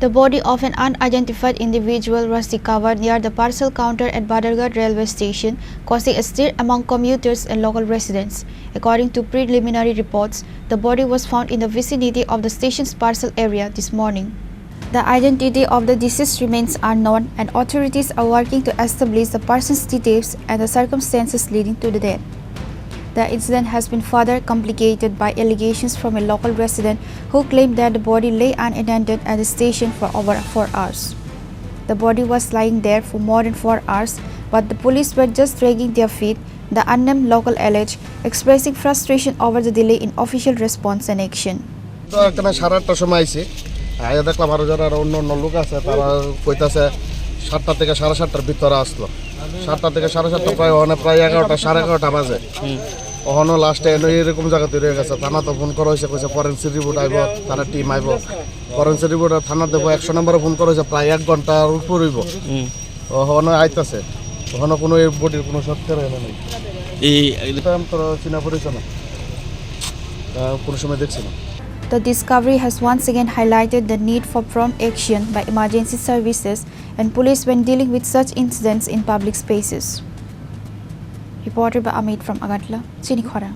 The body of an unidentified individual was recovered near the parcel counter at Badharghat Railway Station, causing a stir among commuters and local residents. According to preliminary reports, the body was found in the vicinity of the station's parcel area this morning. The identity of the deceased remains unknown, and authorities are working to establish the person's details and the circumstances leading to the death. The incident has been further complicated by allegations from a local resident who claimed that the body lay unattended at the station for over 4 hours. The body was lying there for more than 4 hours, but the police were just dragging their feet, the unnamed local alleged, expressing frustration over the delay in official response and action. দেখলাম আরো যারা অন্য অন্য লোক আছে তারা কইতাছে 7টা থেকে 7:30টার ভিতরে আসলো 7টা থেকে 7:30 প্রায় 11টা 11:30 বাজে ওখানে লাস্টে এরকম জায়গা তৈরি হয়ে গেছে থানা তো ফোন করা হয়েছে কইছে ফরেন্সিক রিপোর্ট আইব তারা টিম আইব ফরেন্সিক রিপোর্ট থানা দেবো 100 নম্বরে ফোন করা হয়েছে প্রায় 1 ঘন্টার উপর হইব ওখানে আইতাছে ওখানে কোনো বডির কোনো সত্যের নেই এই তো চিনা পড়েছে না কোনো সময় দেখছি না। The discovery has once again highlighted the need for prompt action by emergency services and police when dealing with such incidents in public spaces. Reported by Amit from Agartala, Chini, Khorang.